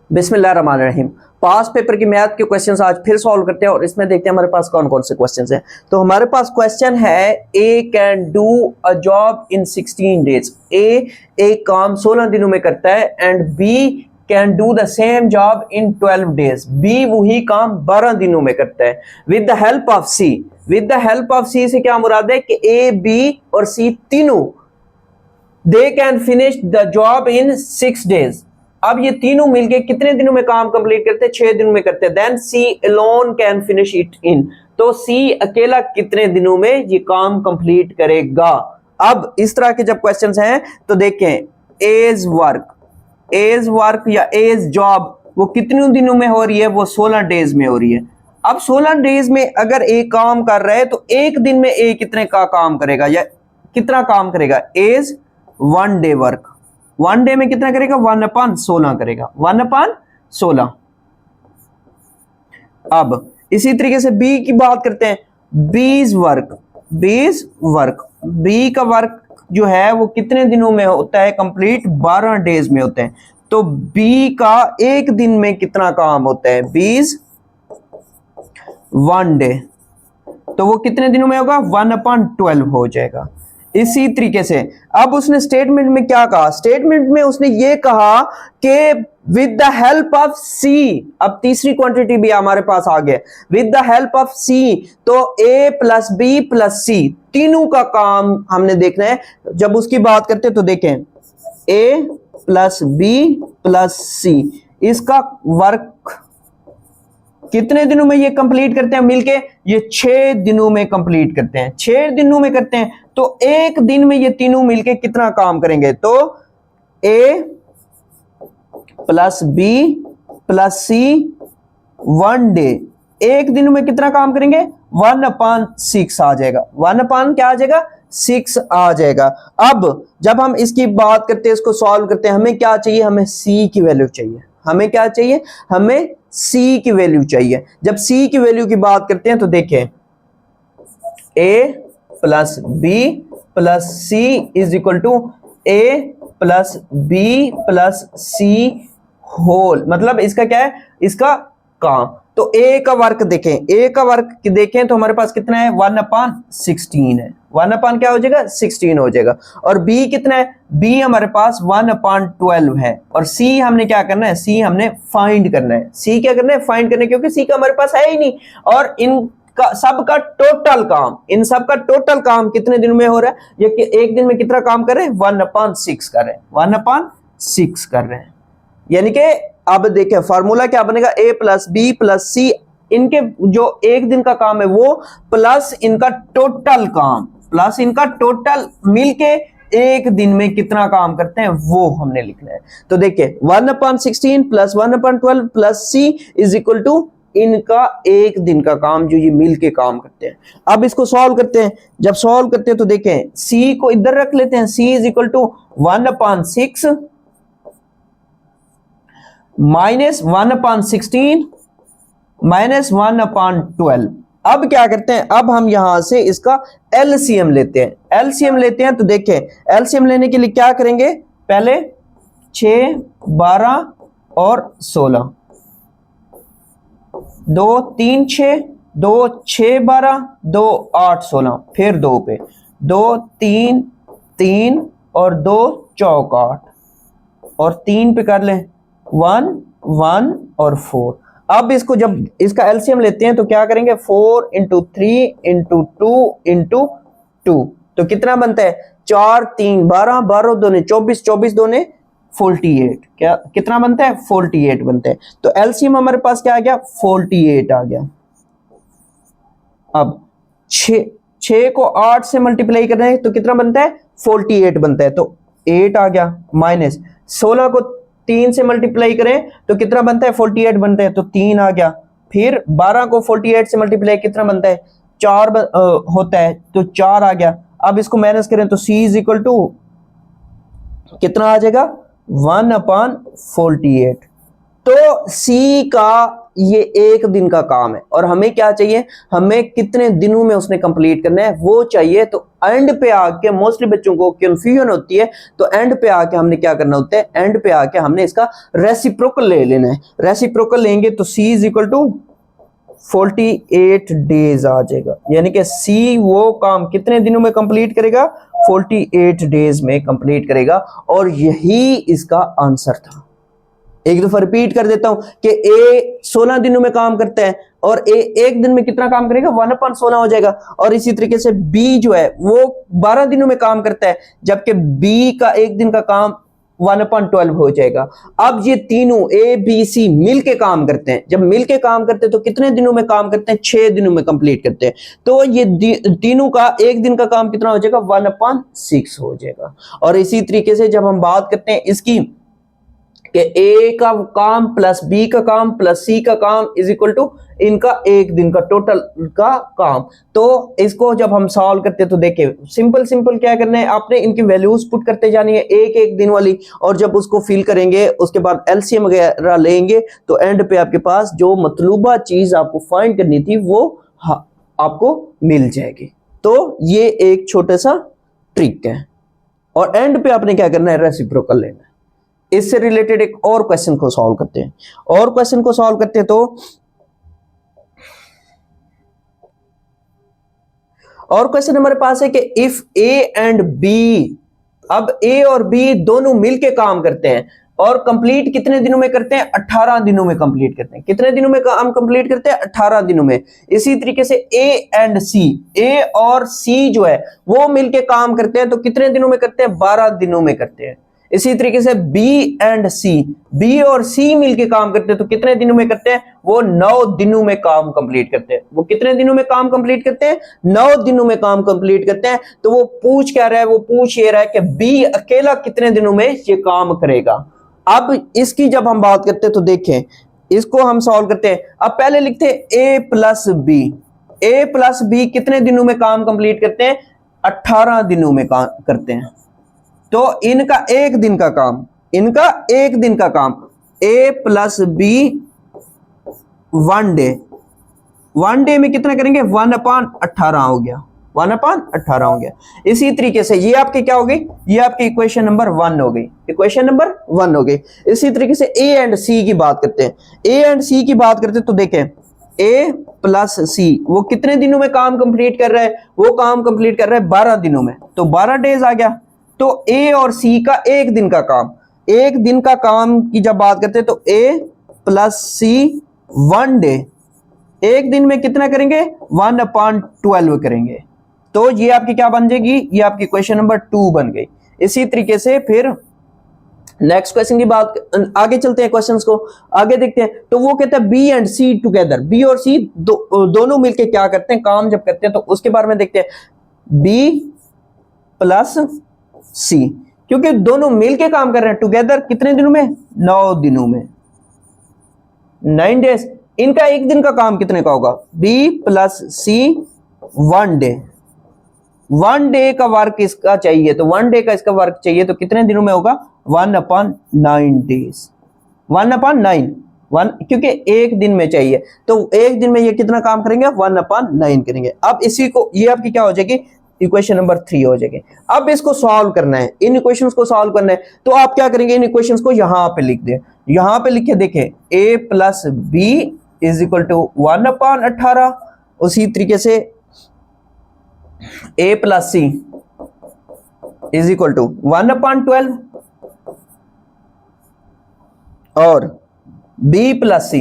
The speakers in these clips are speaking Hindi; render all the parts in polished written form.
बिस्मिल्लाहिर्रहमानिर्रहीम। पास पेपर की मैथ के क्वेश्चंस आज फिर सॉल्व करते हैं और इसमें देखते हैं हमारे पास कौन कौन से क्वेश्चंस हैं। तो हमारे पास क्वेश्चन है A can do a job in 16 days. A एक काम 16 दिनों में करता है and B can do the same job in 12 days. B वही काम 12 दिनों में करता है with the help of C. With the help of C से क्या मुराद है कि ए बी और सी तीनों they can finish the job in 6 days. अब ये तीनों मिलके कितने दिनों में काम कंप्लीट करते हैं? 6 दिनों में करते हैं। Then C alone can finish it in. तो सी अकेला कितने दिनों में ये काम कंप्लीट करेगा? अब इस तरह के जब क्वेश्चंस हैं तो देखें एज वर्क या एज जॉब वो कितने दिनों में हो रही है? वो 16 डेज में हो रही है। अब 16 डेज में अगर एक काम कर रहा है तो एक दिन में ए कितने का काम करेगा या कितना काम करेगा? As 1 day work. 1 डे में कितना करेगा? 1/16 करेगा। 1/16। अब इसी तरीके से बी की बात करते हैं। बीज वर्क बी का वर्क जो है वो कितने दिनों में होता है कंप्लीट? 12 डेज में होते हैं। तो बी का एक दिन में कितना काम होता है? बीज 1 डे। तो वो कितने दिनों में होगा? 1/12 हो जाएगा। इसी तरीके से अब उसने स्टेटमेंट में क्या कहा? स्टेटमेंट में उसने ये कहा कि विद द हेल्प ऑफ सी। अब तीसरी क्वांटिटी भी हमारे पास आ गया। विद द हेल्प ऑफ सी तो ए प्लस बी प्लस सी तीनों का काम हमने देखना है। जब उसकी बात करते तो देखें ए प्लस बी प्लस सी इसका वर्क कितने दिनों में ये कंप्लीट करते हैं मिलके? ये 6 दिनों में कंप्लीट करते हैं। 6 दिनों में करते हैं तो एक दिन में ये तीनों मिलके कितना काम करेंगे? तो ए प्लस बी प्लस सी 1 डे एक दिन में कितना काम करेंगे? 1/6 आ जाएगा। 1 क्या आ जाएगा? 6 आ जाएगा। अब जब हम इसकी बात करते हैं, इसको सॉल्व करते हैं, हमें क्या चाहिए? हमें सी की वैल्यू चाहिए। हमें क्या चाहिए? हमें सी की वैल्यू चाहिए। जब सी की वैल्यू की बात करते हैं तो देखें A plus B plus C is equal to A plus B plus C whole. मतलब इसका क्या है? इसका काम। तो ए का वर्क देखें, ए का वर्क देखें तो हमारे पास कितना है? 1/16 है। 1 क्या हो जाएगा? 16 हो जाएगा। और बी कितना है? बी हमारे पास 1/12 है। और सी हमने क्या करना है? सी हमने फाइंड करना है। सी क्या करना है? फाइंड करना है, क्योंकि सी का हमारे पास है ही नहीं। और इनका सबका टोटल काम, इन सबका टोटल काम कितने दिन में हो रहा है? ये कि एक दिन में कितना काम कर रहे हैं? 1/6 कर रहे हैं। 1/6 कर रहे हैं। यानी कि अब देखें फॉर्मूला क्या बनेगा? ए प्लस बी प्लस सी इनके जो एक दिन का काम है वो प्लस इनका टोटल काम प्लस इनका टोटल मिलके एक दिन में कितना काम करते हैं वो हमने लिखना है। तो देखिए 1/16 plus 1/12 plus C is equal to इनका एक दिन का काम जो ये मिलके काम करते हैं। अब इसको सॉल्व करते हैं। जब सॉल्व करते हैं तो देखें सी को इधर रख लेते हैं। C is equal to 1/6 minus 1/16 minus 1/12। अब क्या करते हैं? अब हम यहां से इसका एलसीएम लेते हैं। एलसीएम लेते हैं तो देखें एलसीएम लेने के लिए क्या करेंगे? पहले 6, 12 और 16। 2 3 6 2 6 12 2 8 16 फिर 2 पे 2 3 3 और 2 चौक 8 और 3 पे कर लें 1 1 और 4। अब इसको जब इसका एलसीएम लेते हैं तो क्या करेंगे? 4 × 3 × 2 × 2 तो कितना बनता है? 4 3 12 12 दूने 24 24 दूने 48। क्या कितना बनता है? 48 बनता है। तो एलसीएम हमारे पास क्या आ गया? 48 आ गया। अब 6 को 8 से मल्टीप्लाई कर रहे हैं तो कितना बनता है? 48 बनता है। तो 8 आ गया। माइनस 16 को 3 से मल्टीप्लाई करें तो कितना बनता है? 48 बनता है। तो 3 आ गया। फिर 12 को 48 से मल्टीप्लाई कितना बनता है? 4 होता है। तो 4 आ गया। अब इसको माइनस करें तो C इज इक्वल टू कितना आ जाएगा? 1/48। तो सी का ये एक दिन का काम है और हमें क्या चाहिए, हमें कितने दिनों में उसने कंप्लीट करना है वो चाहिए। तो एंड पे आके मोस्टली बच्चों को कंफ्यूजन होती है, तो एंड पे आके हमने क्या करना होता है, एंड पे आके हमने इसका रेसिप्रोकल ले लेना है। रेसिप्रोकल लेंगे तो C is equal to 48 days आ जाएगा, यानी कि C वो काम कितने दिनों में कंप्लीट करेगा, 48 डेज में कंप्लीट करेगा। और यही इसका आंसर था। एक दफा रिपीट कर देता हूं कि A 16 दिनों में काम करता है और A एक दिन में कितना काम करेगा, 1/16 हो जाएगा। और इसी तरीके से B जो है वो 12 दिनों में काम करता है, जबकि B का एक दिन का काम 1/12 हो जाएगा। अब ये तीनों A B C मिल के काम करते हैं, जब मिल के काम करते हैं तो कितने दिनों में काम करते हैं, 6 दिनों में कंप्लीट करते हैं। तो ये तीनों का एक दिन का काम कितना हो जाएगा, 1/6 हो जाएगा। और इसी तरीके से जब हम बात करते हैं इसकी कि A का काम प्लस B का काम प्लस C का काम इज इक्वल टू इनका एक दिन का टोटल का काम, तो इसको जब हम सॉल्व करते हैं तो देखिए सिंपल क्या करना है, आपने इनकी वैल्यूज पुट करते जानी है एक एक दिन वाली, और जब उसको फिल करेंगे उसके बाद एलसीएम वगैरह लेंगे तो एंड पे आपके पास जो मतलूबा चीज आपको फाइंड करनी थी वो आपको मिल जाएगी। तो ये एक छोटा सा ट्रिक है। और एंड पे आपने क्या करना है, रेसिप्रोकल लेना है। इससे रिलेटेड एक और क्वेश्चन को सॉल्व करते हैं, और क्वेश्चन को सॉल्व करते हैं तो और क्वेश्चन हमारे पास है कि इफ A एंड B, अब A और B दोनों मिलके काम करते हैं और कंप्लीट कितने दिनों में करते हैं, 18 दिनों में कंप्लीट करते हैं। कितने दिनों में काम कंप्लीट करते हैं, 18 दिनों में। इसी तरीके से A एंड C, A और C जो है वो मिलके काम करते हैं तो कितने दिनों में करते हैं, 12 दिनों में करते हैं। इसी तरीके से B एंड C, B और C मिलके काम करते हैं तो कितने दिनों में करते हैं, वो 9 दिनों में काम कंप्लीट करते हैं। वो कितने दिनों में काम कंप्लीट करते हैं, 9 दिनों में काम कंप्लीट करते हैं। तो वो पूछ क्या रहा है, वो पूछ ये रहा है कि B अकेला कितने दिनों में ये काम करेगा। अब इसकी जब हम बात करते हैं तो देखें इसको हम सॉल्व करते हैं। अब पहले लिखते हैं A plus B, A plus B कितने दिनों में काम कंप्लीट करते हैं, 18 दिनों में काम करते हैं। तो इनका एक दिन का काम, इनका एक दिन का काम A plus B 1 day, 1 day में कितना करेंगे, 1/18 हो गया, 1/18 हो गया। इसी तरीके से ये आपकी क्या हो गई, ये आपकी इक्वेशन नंबर 1 हो गई, इक्वेशन नंबर 1 हो गई। इसी तरीके से A एंड C की बात करते हैं, A एंड C की बात करते हैं तो देखें A प्लस C वो कितने दिनों में काम कंप्लीट कर रहा है, वो काम कंप्लीट कर रहा है 12 दिनों में, तो 12 डेज आ गया। तो A और C का एक दिन का काम, एक दिन का काम की जब बात करते हैं तो A प्लस C 1 डे, एक दिन में कितना करेंगे, 1/12 करेंगे। तो ये आपकी क्या बन जाएगी, ये आपकी क्वेश्चन नंबर 2 बन गई। इसी तरीके से फिर नेक्स्ट क्वेश्चन की बात, आगे चलते हैं, क्वेश्चंस को आगे देखते हैं। तो वो कहता है B and C together, B और C दोनों मिलके क्या करते हैं, काम जब करते हैं, तो उसके बारे में देखते हैं। B प्लस C, क्योंकि दोनों मिलके काम कर रहे हैं टुगेदर कितने दिनों में, 9 दिनों में, 9 डेज। इनका एक दिन का काम कितने का होगा, B plus C 1 day, 1 day का वर्क इसका चाहिए, तो 1 डे का इसका वर्क चाहिए तो कितने दिनों में होगा, 1/9 डेज, 1/9, क्योंकि एक दिन में चाहिए तो एक दिन में ये कितना काम करेंगे, 1/9 करेंगे। अब इसी को, ये आपकी क्या हो जाएगी, इक्वेशन नंबर 3 हो जाएगी। अब इसको सॉल्व करना है, इन इक्वेशंस को सॉल्व करना है, तो आप क्या करेंगे, इन इक्वेशंस को यहां पे लिख दें, यहां पे लिखे देखें A plus B is equal to 1/18, उसी तरीके से A plus C is equal to 1/12 और B plus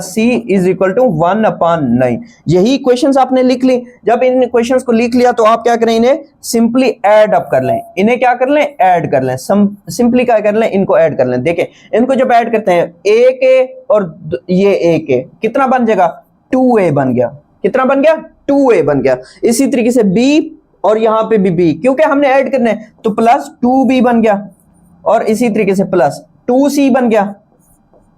C is equal to 1/9। यही इक्वेशंस आपने लिख ली। जब इन इक्वेशंस को लिख लिया तो आप क्या करें, इन्हें सिंपली ऐड अप कर लें, इन्हें क्या कर लें, ऐड कर लें, सिंपली क्या कर लें, इनको ऐड कर लें। देखें इनको जब ऐड करते हैं A के और ये A के, कितना बन जाएगा, 2A बन गया, कितना बन गया, 2A बन गया। इसी तरीके से B और यहां पे भी B, क्योंकि हमने ऐड करना है तो प्लस 2B बन गया, और इसी तरीके से प्लस 2C बन गया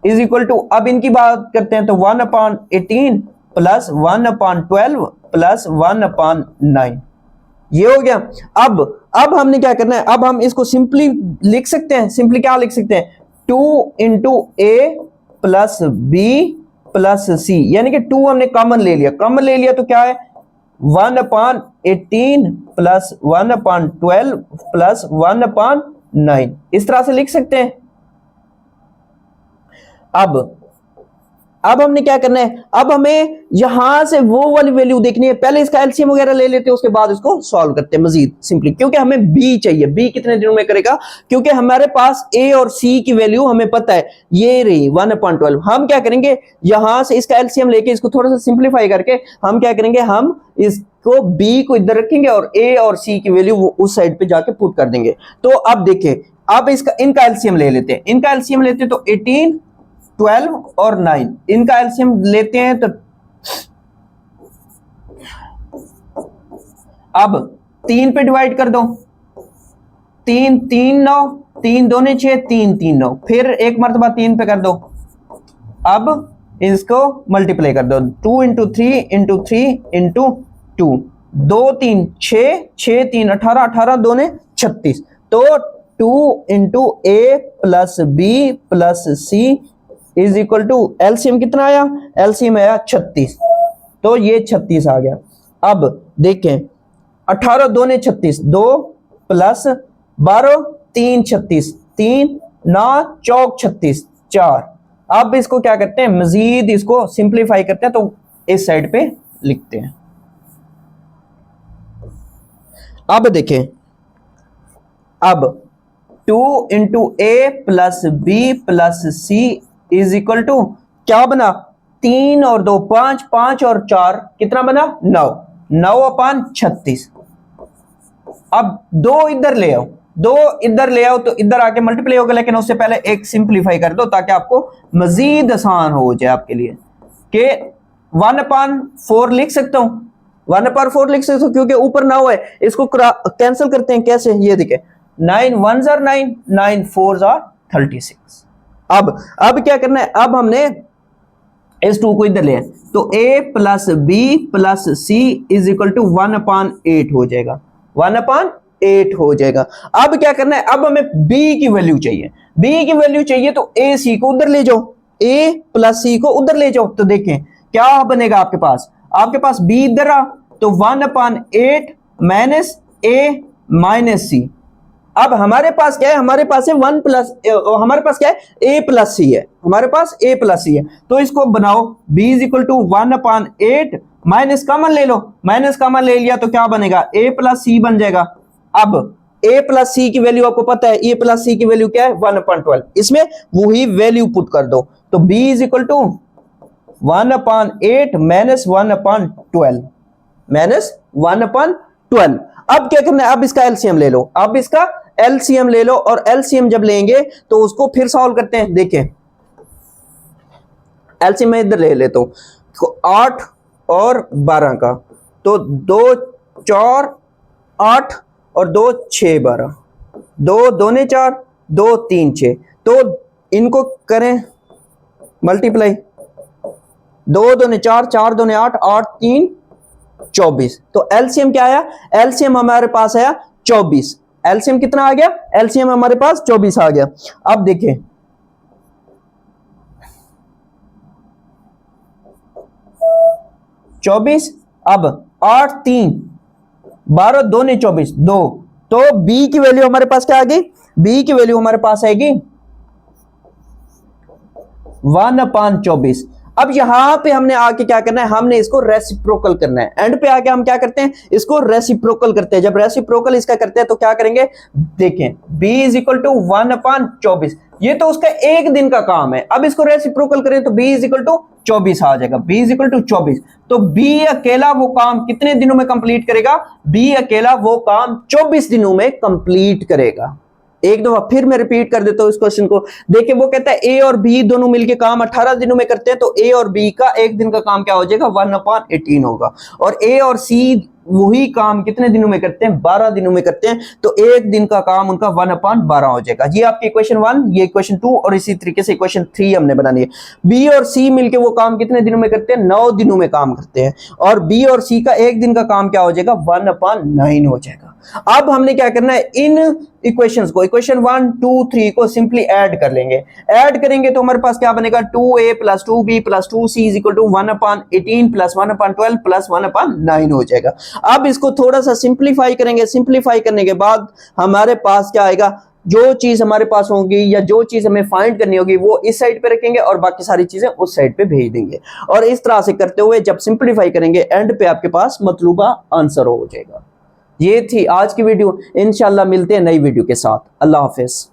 इज इक्वल टू, अब इनकी बात करते हैं तो 1/18 प्लस 1/12 प्लस 1/9, ये हो गया। अब हमने क्या करना है, अब हम इसको सिंपली लिख सकते हैं, सिंपली क्या लिख सकते हैं, 2 into a plus B plus सी, यानी कि 2 हमने कॉमन ले लिया, कॉमन ले लिया तो क्या है 1/18 प्लस 1/12 प्लस 1/9, इस तरह से लिख सकते हैं। अब हमने क्या करना है, अब हमें यहां से वो वाली वैल्यू देखनी है, पहले इसका एलसीएम वगैरह ले लेते हैं, उसके बाद इसको सॉल्व करते हैं मजीद सिंपली, क्योंकि हमें बी चाहिए। बी कितने दिनों में करेगा, क्योंकि हमारे पास ए और सी की वैल्यू हमें पता है, ये रही 1/12। हम क्या करेंगे, यहां से इसका एलसीएम लेके इसको थोड़ा सा सिंप्लीफाई करके हम क्या करेंगे, हम इसको बी को इधर रखेंगे और ए और सी की वैल्यू उस साइड पे जाके पुट कर देंगे। तो अब देखिए, अब इनका एलसीएम ले लेते हैं, इनका एलसीएम लेते हैं तो 18, 12 और 9, इनका एलसीएम लेते हैं तो अब 3 पे डिवाइड कर दो, 3 3 9, 3 2 6, 3 3 9, फिर एक मरतबा 3 पे कर दो, अब इसको मल्टीप्लाई कर दो, 2 इंटू 3 इंटू 3 इंटू 2, 2 3 6, 6 3 18, 18 2 36, तो 2 into a plus B plus C is equal to LCM कितना आया, एलसीएम आया 36, तो ये 36 आ गया। अब देखें 18 2 36, 2 प्लस 12 3 36, 3 9 चौक 36 4। अब इसको क्या करते हैं, मजीद इसको सिंप्लीफाई करते हैं, तो इस साइड पे लिखते हैं। अब देखें, अब 2 into a plus B plus C is equal to क्या बना, 3 और 2 5, 5 और 4 कितना बना 9, 9/36। अब 2 इधर ले आओ, 2 इधर ले आओ तो इधर आके मल्टीप्लाई होगा, लेकिन उससे पहले एक सिंप्लीफाई कर दो ताकि आपको मजीद आसान हो जाए आपके लिए, कि 1/4 लिख सकता हूं, 1/4 लिख सकता हूं क्योंकि ऊपर 9 है, इसको कैंसिल करते हैं, कैसे, ये देखें 9 1s are 9, 9 4s are 36। अब क्या करना है, अब हमने इस 2 को इधर ले, तो a plus B plus C is equal to 1/8 हो जाएगा, 1/8 हो जाएगा। अब क्या करना है, अब हमें b की वैल्यू चाहिए, b की वैल्यू चाहिए तो a c को उधर ले जाओ, a प्लस c को उधर ले जाओ, तो देखें क्या बनेगा आपके पास b इधर आ, तो 1/8 माइनस a माइनस c। अब हमारे पास क्या है, हमारे पास है 1 प्लस, हमारे पास क्या है a प्लस सी है, हमारे पास a प्लस सी है, तो इसको बनाओ b is equal to 1/8 minus common ले लो, माइनस कॉमन ले लिया तो क्या बनेगा, a प्लस सी बन जाएगा। अब a प्लस सी की वैल्यू आपको पता है, a प्लस सी की वैल्यू क्या है 1/12, इसमें वही वैल्यू पुट कर दो, तो b is equal to 1/8 minus 1/12 minus 1/12। अब क्या करना है, अब इसका एलसीएम ले लो, अब इसका एलसीएम ले लो, और एलसीएम जब लेंगे तो उसको फिर सॉल्व करते हैं। देखें एलसीएम मैं इधर ले लेता हूं, तो 8 और 12 का, तो 2 4 8 और 2 6 12, 2 2 4, 2 3 6, तो इनको करें मल्टीप्लाई, 2 2 4, 4 2 8, 8 3 24, तो एलसीएम क्या आया, एलसीएम हमारे पास आया 24, एलसीएम कितना आ गया, एलसीएम हमारे पास 24 आ गया। अब देखें 24, अब 8 3 12 2 ने 24 2, तो बी की वैल्यू हमारे पास क्या आ गई, बी की वैल्यू हमारे पास आएगी 1/24। अब यहां पे हमने आके क्या करना है, हमने इसको रेसिप्रोकल करना है, एंड पे आके हम क्या करते हैं, इसको रेसिप्रोकल करते हैं। जब रेसिप्रोकल इसका करते हैं तो क्या करेंगे, देखें b इज इक्वल टू 1/24, ये तो उसका एक दिन का काम है, अब इसको रेसिप्रोकल करें तो b इज इक्वल टू 24 आ जाएगा, b इज इक्वल टू 24, तो b अकेला वो काम कितने दिनों में कंप्लीट करेगा, b अकेला वो काम 24 दिनों में कंप्लीट करेगा। एक दफा फिर मैं रिपीट कर देता हूं इस क्वेश्चन को, देखिए वो कहता है ए और बी दोनों मिलके काम 18 दिनों में करते हैं, तो ए और बी का एक दिन का काम क्या हो जाएगा 1/18 होगा, और ए और सी वही काम कितने दिनों में करते हैं 12 दिनों में करते हैं, तो एक दिन का काम उनका 1/12 हो जाएगा। ये आपकी इक्वेशन 1, ये इक्वेशन 2, और इसी तरीके से इक्वेशन 3 हमने बनानी है। बी और सी मिलके वो काम कितने दिनों में करते हैं 9 दिनों में काम करते हैं, और बी और सी का एक दिन का काम क्या हो जाएगा 1/9 हो जाएगा। अब हमने क्या करना है, इन इक्वेशंस को, इक्वेशन 1 2 3 को सिंपली ऐड कर लेंगे। ऐड करेंगे तो हमारे पास क्या बनेगा, 2a plus 2b plus 2c is equal to 1/18 plus 1/12 plus 1/9 हो जाएगा। अब इसको थोड़ा सा सिंप्लीफाई करेंगे। सिंप्लीफाई करने के बाद हमारे पास क्या आएगा, जो चीज हमारे पास होगी या जो चीज हमें फाइंड करनी होगी वो इस साइड पे रखेंगे और बाकी सारी चीजें उस साइड पे भेज देंगे। और इस तरह से करते हुए जब सिंप्लीफाई करेंगे एंड पे आपके पास मतलूबा आंसर हो जाएगा। ये थी आज की वीडियो, इंशाल्लाह मिलते हैं नई वीडियो के साथ। अल्लाह हाफिज।